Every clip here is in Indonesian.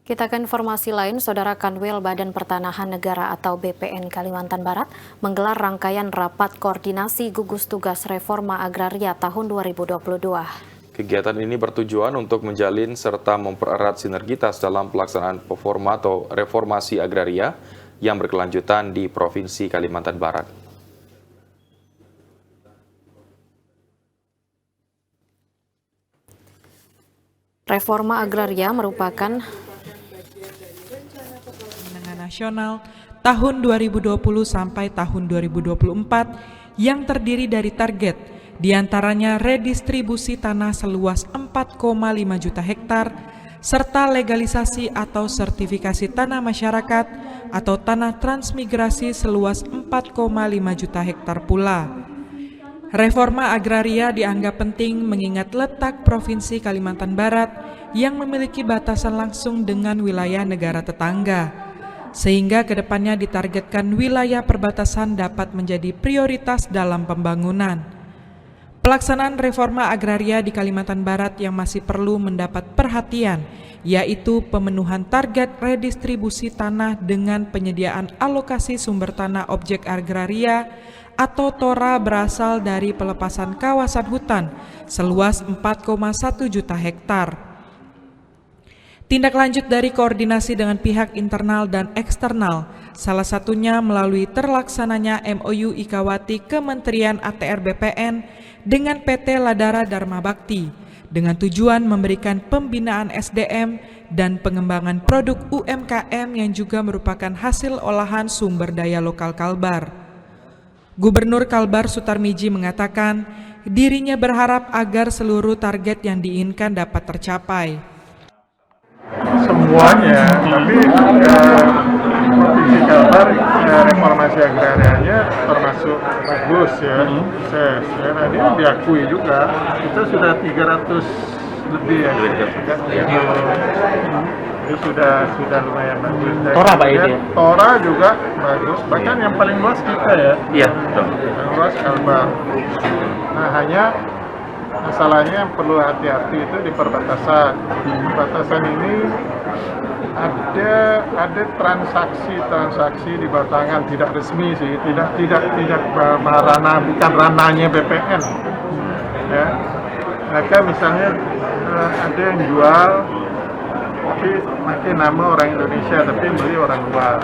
Kita ke informasi lain, Saudara. Kanwil Badan Pertanahan Negara atau BPN Kalimantan Barat menggelar rangkaian rapat koordinasi gugus tugas reforma agraria tahun 2022. Kegiatan ini bertujuan untuk menjalin serta mempererat sinergitas dalam pelaksanaan performa atau reformasi agraria yang berkelanjutan di Provinsi Kalimantan Barat. Reforma agraria merupakan nasional tahun 2020 sampai tahun 2024 yang terdiri dari target diantaranya redistribusi tanah seluas 4,5 juta hektar serta legalisasi atau sertifikasi tanah masyarakat atau tanah transmigrasi seluas 4,5 juta hektar pula. Reforma agraria dianggap penting mengingat letak Provinsi Kalimantan Barat yang memiliki batasan langsung dengan wilayah negara tetangga. Sehingga kedepannya ditargetkan wilayah perbatasan dapat menjadi prioritas dalam pembangunan. Pelaksanaan reforma agraria di Kalimantan Barat yang masih perlu mendapat perhatian, yaitu pemenuhan target redistribusi tanah dengan penyediaan alokasi sumber tanah objek agraria atau TORA berasal dari pelepasan kawasan hutan seluas 4,1 juta hektar. Tindak lanjut dari koordinasi dengan pihak internal dan eksternal, salah satunya melalui terlaksananya MOU Ikawati Kementerian ATR BPN dengan PT Ladara Dharma Bakti, dengan tujuan memberikan pembinaan SDM dan pengembangan produk UMKM yang juga merupakan hasil olahan sumber daya lokal Kalbar. Gubernur Kalbar Sutarmiji mengatakan, dirinya berharap agar seluruh target yang diinginkan dapat tercapai. Semuanya, tapi Provinsi Kalbar reformasi agrarianya termasuk bagus ya, sukses ya. Nah, ini diakui juga, kita sudah 300 lebih ya, itu sudah lumayan bagus. TORA Pak ini ya? TORA juga bagus, bahkan yang paling luas kita ya. Iya, betul. Yang luas Kalbar. Nah, hanya masalahnya yang perlu hati-hati itu di perbatasan. Perbatasan ini ada transaksi di batangan tidak resmi sih, tidak bukan ranahnya BPN. Ya, mereka misalnya ada yang jual tapi pakai nama orang Indonesia tapi beli orang luar.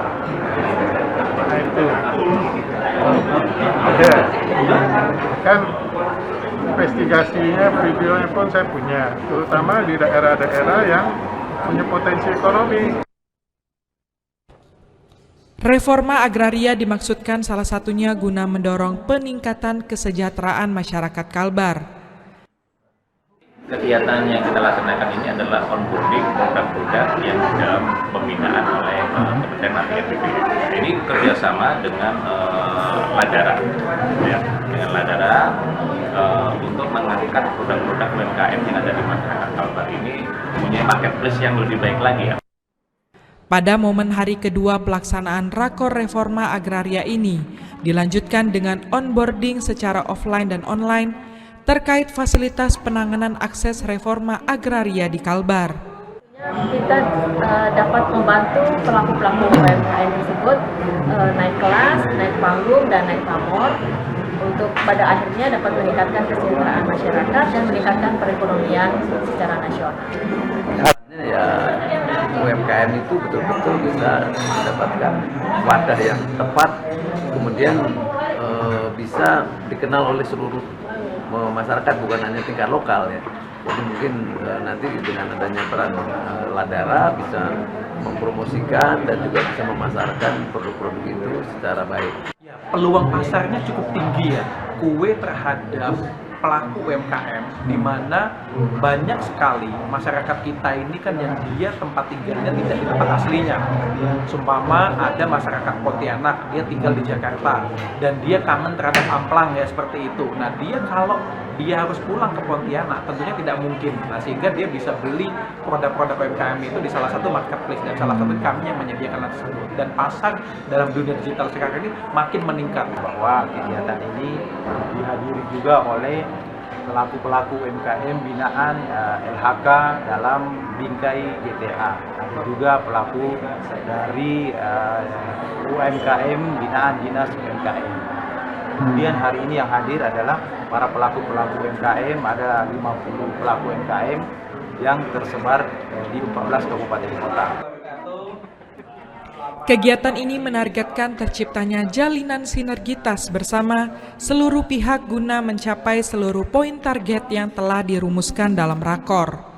Nah itu ada kan. Investigasinya, videonya pun saya punya, terutama di daerah-daerah yang punya potensi ekonomi. Reforma agraria dimaksudkan salah satunya guna mendorong peningkatan kesejahteraan masyarakat Kalbar. Kegiatan yang kita laksanakan ini adalah onboarding produk-produk yang dalam pembinaan oleh Kementerian ATR BPN. Ini kerjasama dengan Ladara, ya, dengan Ladara untuk mengangkat produk-produk UMKM yang ada di masyarakat Kalbar ini punya marketplace yang lebih baik lagi ya. Pada momen hari kedua pelaksanaan Rakor Reforma Agraria ini dilanjutkan dengan onboarding secara offline dan online terkait fasilitas penanganan akses reforma agraria di Kalbar. Kita dapat membantu pelaku-pelaku UMKM tersebut naik kelas, naik panggung, dan naik pamor untuk pada akhirnya dapat meningkatkan kesejahteraan masyarakat dan meningkatkan perekonomian secara nasional. Ya, UMKM itu betul-betul bisa mendapatkan wadah yang tepat, kemudian bisa dikenal oleh seluruh masyarakat, bukan hanya tingkat lokal ya. Jadi mungkin nanti dengan adanya peran Ladara bisa mempromosikan dan juga bisa memasarkan produk-produk itu secara baik. Ya, peluang pasarnya cukup tinggi ya, kue terhadap pelaku UMKM, di mana banyak sekali masyarakat kita ini kan yang dia tempat tinggalnya tidak di tempat aslinya. Sumpama ada masyarakat Pontianak, dia tinggal di Jakarta dan dia kangen terhadap amplang ya seperti itu. Nah dia kalau dia harus pulang ke Pontianak tentunya tidak mungkin. Nah sehingga dia bisa beli produk-produk UMKM itu di salah satu marketplace dan salah satu kami yang menyediakan hal tersebut. Dan pasar dalam dunia digital sekarang ini makin meningkat. Bahwa kegiatan ini dihadiri juga oleh pelaku-pelaku UMKM binaan LHK dalam bingkai GTA. juga pelaku dari UMKM binaan Dinas UMKM. Kemudian hari ini yang hadir adalah para pelaku-pelaku UMKM, ada 50 pelaku UMKM yang tersebar di 14 kabupaten kota. Kegiatan ini menargetkan terciptanya jalinan sinergitas bersama seluruh pihak guna mencapai seluruh poin target yang telah dirumuskan dalam rakor.